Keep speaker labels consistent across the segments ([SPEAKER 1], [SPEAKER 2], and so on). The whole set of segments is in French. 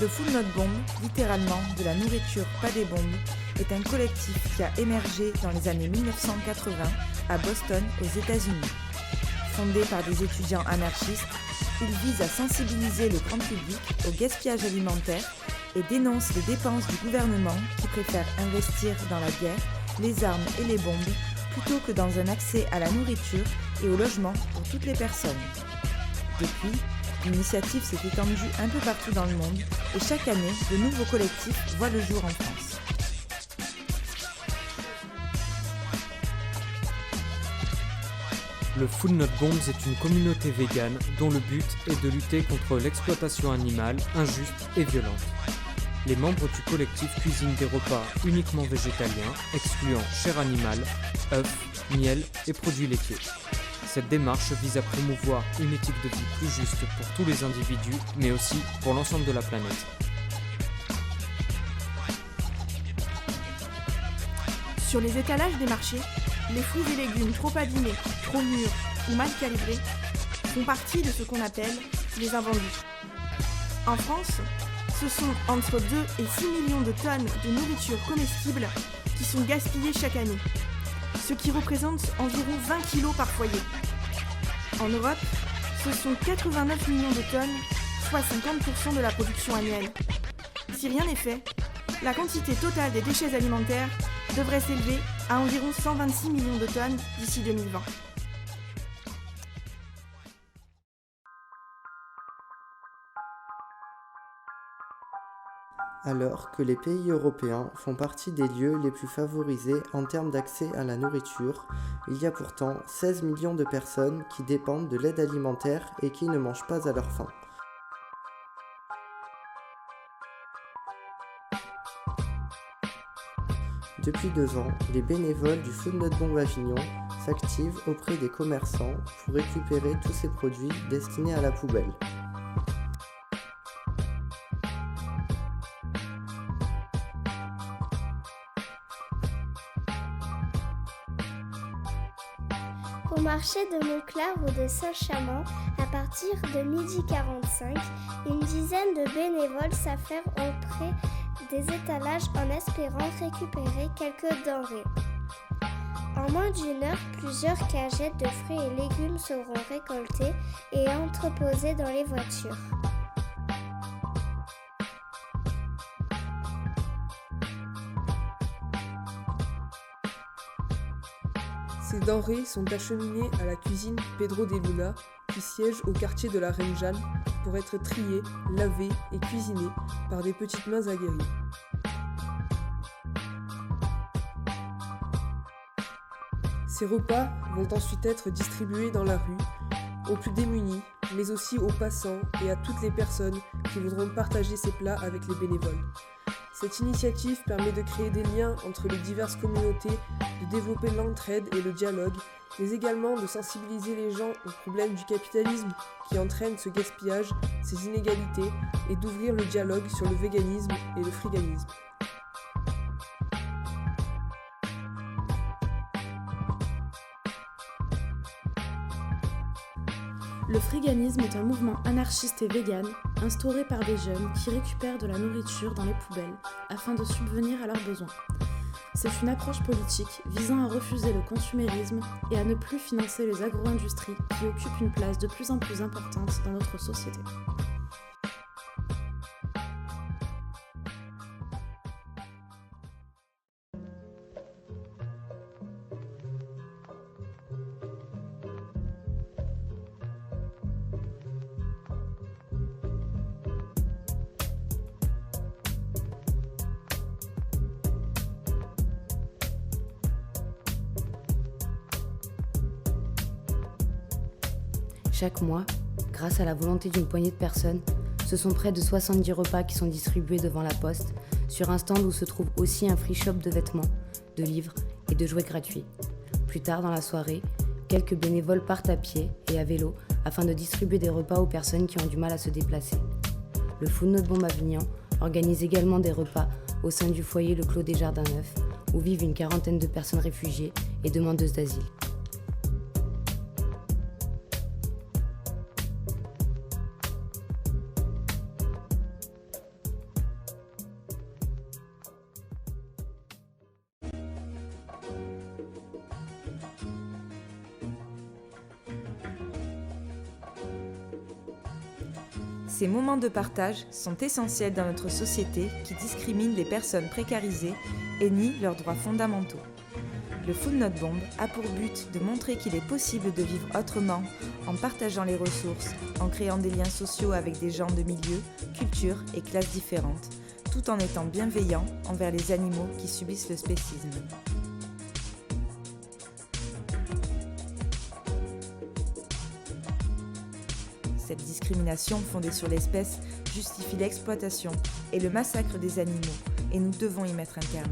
[SPEAKER 1] The Food Not Bomb, littéralement de la nourriture, pas des bombes, est un collectif qui a émergé dans les années 1980 à Boston, aux États-Unis. Fondé par des étudiants anarchistes, il vise à sensibiliser le grand public au gaspillage alimentaire et dénonce les dépenses du gouvernement qui préfère investir dans la guerre, les armes et les bombes plutôt que dans un accès à la nourriture et au logement pour toutes les personnes. Depuis, l'initiative s'est étendue un peu partout dans le monde et chaque année, de nouveaux collectifs voient le jour en France.
[SPEAKER 2] Le Food Not Bombs est une communauté végane dont le but est de lutter contre l'exploitation animale injuste et violente. Les membres du collectif cuisinent des repas uniquement végétaliens, excluant chair animale, œufs, miel et produits laitiers. Cette démarche vise à promouvoir une éthique de vie plus juste pour tous les individus, mais aussi pour l'ensemble de la planète.
[SPEAKER 3] Sur les étalages des marchés, les fruits et légumes trop abîmés, trop mûrs ou mal calibrés font partie de ce qu'on appelle les invendus. En France, ce sont entre 2 et 6 millions de tonnes de nourriture comestible qui sont gaspillées chaque année, ce qui représente environ 20 kilos par foyer. En Europe, ce sont 89 millions de tonnes, soit 50% de la production annuelle. Si rien n'est fait, la quantité totale des déchets alimentaires devrait s'élever à environ 126 millions de tonnes d'ici 2020.
[SPEAKER 4] Alors que les pays européens font partie des lieux les plus favorisés en termes d'accès à la nourriture, il y a pourtant 16 millions de personnes qui dépendent de l'aide alimentaire et qui ne mangent pas à leur faim. Depuis 2 ans, les bénévoles du Food Not Bomb Avignon s'activent auprès des commerçants pour récupérer tous ces produits destinés à la poubelle.
[SPEAKER 5] Au marché de Montclar ou de Saint-Chamond, à partir de 12h45, une dizaine de bénévoles s'affairent auprès des étalages en espérant récupérer quelques denrées. En moins d'une heure, plusieurs cagettes de fruits et légumes seront récoltées et entreposées dans les voitures.
[SPEAKER 6] Ces denrées sont acheminées à la cuisine Pedro de Luna, qui siège au quartier de la Reine Jeanne, pour être triées, lavées et cuisinées par des petites mains aguerries. Ces repas vont ensuite être distribués dans la rue, aux plus démunis, mais aussi aux passants et à toutes les personnes qui voudront partager ces plats avec les bénévoles. Cette initiative permet de créer des liens entre les diverses communautés, de développer l'entraide et le dialogue, mais également de sensibiliser les gens aux problèmes du capitalisme qui entraîne ce gaspillage, ces inégalités, et d'ouvrir le dialogue sur le véganisme et le friganisme.
[SPEAKER 7] Le friganisme est un mouvement anarchiste et vegan instauré par des jeunes qui récupèrent de la nourriture dans les poubelles afin de subvenir à leurs besoins. C'est une approche politique visant à refuser le consumérisme et à ne plus financer les agro-industries qui occupent une place de plus en plus importante dans notre société.
[SPEAKER 8] Chaque mois, grâce à la volonté d'une poignée de personnes, ce sont près de 70 repas qui sont distribués devant la poste, sur un stand où se trouve aussi un free shop de vêtements, de livres et de jouets gratuits. Plus tard dans la soirée, quelques bénévoles partent à pied et à vélo afin de distribuer des repas aux personnes qui ont du mal à se déplacer. Le Food Not Bomb Avignon organise également des repas au sein du foyer Le Clos des Jardins Neufs, où vivent une quarantaine de personnes réfugiées et demandeuses d'asile.
[SPEAKER 1] Ces moments de partage sont essentiels dans notre société qui discrimine les personnes précarisées et nie leurs droits fondamentaux. Le Food Not Bomb a pour but de montrer qu'il est possible de vivre autrement en partageant les ressources, en créant des liens sociaux avec des gens de milieux, cultures et classes différentes, tout en étant bienveillant envers les animaux qui subissent le spécisme. Cette discrimination fondée sur l'espèce justifie l'exploitation et le massacre des animaux, et nous devons y mettre un terme.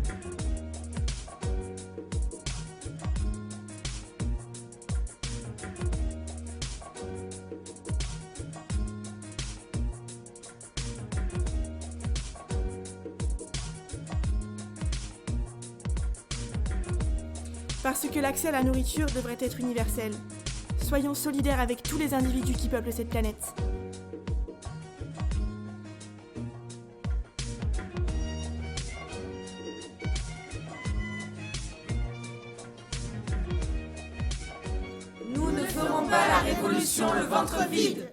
[SPEAKER 3] Parce que l'accès à la nourriture devrait être universel. Soyons solidaires avec tous les individus qui peuplent cette planète.
[SPEAKER 9] Nous ne ferons pas la révolution le ventre vide.